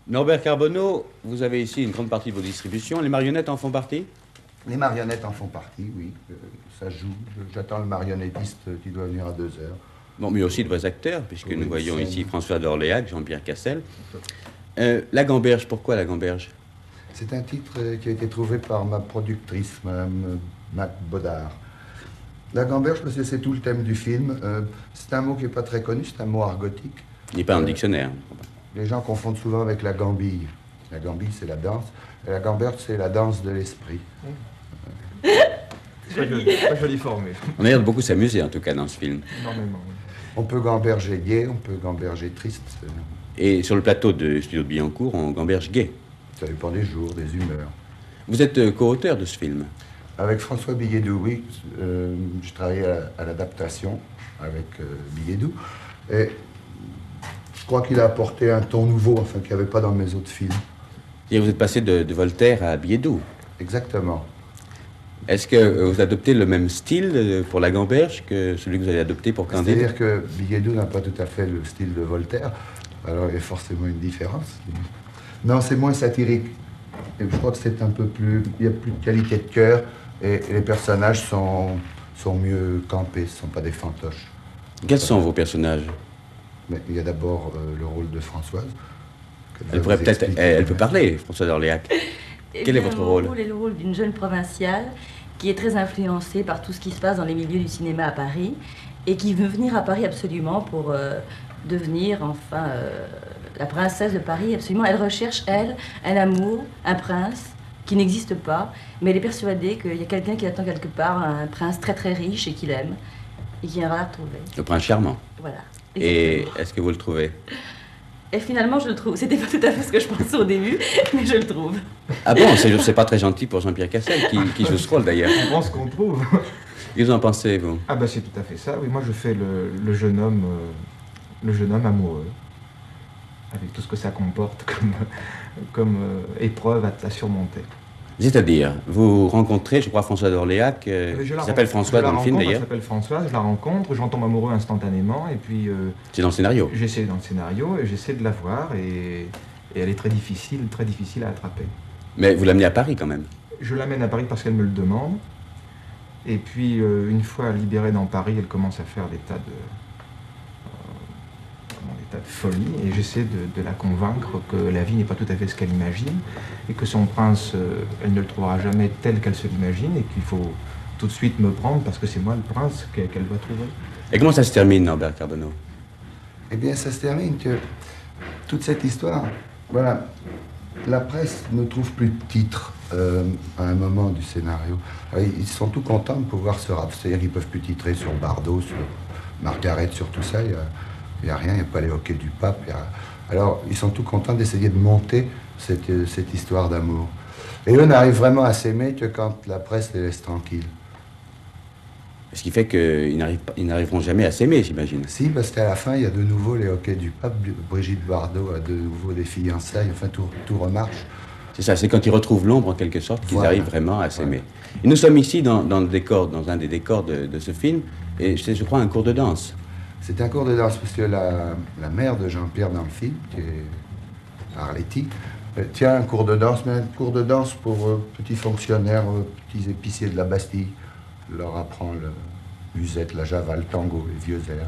Norbert Carbonneau, vous avez ici une grande partie de vos distributions. Les marionnettes en font partie? Les marionnettes en font partie, oui. Ça joue. J'attends le marionnettiste qui doit venir à 2 heures. Bon, mais aussi de vrais acteurs, puisque Oui, nous voyons scène. ici François d'Orléac, Jean-Pierre Cassel. La Gamberge, pourquoi la Gamberge? C'est un titre qui a été trouvé par ma productrice, Madame Mac Baudard. La gamberge, parce que c'est tout le thème du film. C'est un mot qui n'est pas très connu, c'est un mot argotique. Il n'est pas dans le dictionnaire. Les gens confondent souvent avec la gambille. La gambille, c'est la danse. Et la gamberge, c'est la danse de l'esprit. Très joli formé. On a l'air de beaucoup s'amuser, en tout cas, dans ce film. Énormément. Oui. On peut gamberger gai, on peut gamberger triste. Et sur le plateau de Studio de Billancourt, on gamberge gay. Ça dépend des jours, des humeurs. Vous êtes co-auteur de ce film. Avec François Billedou, oui. Je travaillais à l'adaptation avec Billedou. Et je crois qu'il a apporté un ton nouveau, enfin, qu'il n'y avait pas dans mes autres films. Et vous êtes passé de Voltaire à Billedou. Exactement. Est-ce que vous adoptez le même style pour la Gamberge que celui que vous avez adopté pour Candide? C'est-à-dire que Billedou n'a pas tout à fait le style de Voltaire, alors il y a forcément une différence. Non, c'est moins satirique. Et je crois que c'est un peu plus... Il y a plus de qualité de cœur et les personnages sont mieux campés, ce ne sont pas des fantoches. Quels sont vos personnages? Mais il y a d'abord le rôle de Françoise. Elle pourrait peut-être... Elle peut parler, François d'Orléac. Quel est votre rôle? Mon rôle est le rôle d'une jeune provinciale qui est très influencée par tout ce qui se passe dans les milieux du cinéma à Paris et qui veut venir à Paris absolument pour devenir enfin la princesse de Paris. Absolument, elle recherche, elle, un amour, un prince qui n'existe pas, mais elle est persuadée qu'il y a quelqu'un qui attend quelque part, un prince très très riche et qu'il aime et qui ira la retrouver. Le prince charmant. Voilà. Et Exactement. est-ce que vous le trouvez? Et finalement, je le trouve. C'était pas tout à fait ce que je pensais au début, mais je le trouve. Ah bon, c'est pas très gentil pour Jean-Pierre Cassel, qui joue ce rôle d'ailleurs. On pense qu'on trouve. Qu'est-ce que vous en pensez, vous? Ah bah c'est tout à fait ça. Oui, moi je fais le jeune homme amoureux, avec tout ce que ça comporte comme épreuve à surmonter. C'est-à-dire, vous rencontrez, je crois, François d'Orléac, qui s'appelle François dans le film d'ailleurs. Elle s'appelle Françoise, je la rencontre, j'en tombe amoureux instantanément, et puis C'est dans le scénario. j'essaie dans le scénario, et j'essaie de la voir, et elle est très difficile à attraper. Mais vous l'amenez à Paris quand même. Je l'amène à Paris parce qu'elle me le demande, et puis une fois libérée dans Paris, elle commence à faire des tas de folie, et j'essaie de la convaincre que la vie n'est pas tout à fait ce qu'elle imagine, et que son prince, elle ne le trouvera jamais tel qu'elle se l'imagine, et qu'il faut tout de suite me prendre parce que c'est moi le prince qu'elle doit trouver. Et comment ça se termine, Norbert Carbonneau? Eh bien, ça se termine que toute cette histoire, voilà, la presse ne trouve plus de titre à un moment du scénario. Alors, ils sont tout contents de pouvoir se rappeler, c'est-à-dire qu'ils ne peuvent plus titrer sur Bardot, sur Margaret, sur tout ça. Il n'y a rien, il n'y a pas les hoquets du pape. Alors, ils sont tout contents d'essayer de monter cette histoire d'amour. Et eux n'arrivent vraiment à s'aimer que quand la presse les laisse tranquilles. Ce qui fait qu'ils n'arriveront jamais à s'aimer, j'imagine. Si, parce qu'à la fin, il y a de nouveau les hoquets du pape, Brigitte Bardot a de nouveau des fiançailles, enfin tout remarche. C'est ça, c'est quand ils retrouvent l'ombre, en quelque sorte, qu'ils Voilà. arrivent vraiment à s'aimer. Voilà. Et nous sommes ici dans un des décors de ce film, et c'est, je crois, un cours de danse. C'est un cours de danse, parce que la mère de Jean-Pierre dans le film, qui est Arletty, tient un cours de danse, mais un cours de danse pour petits fonctionnaires, petits épiciers de la Bastille. Leur apprend le musette, la java, le tango, les vieux airs.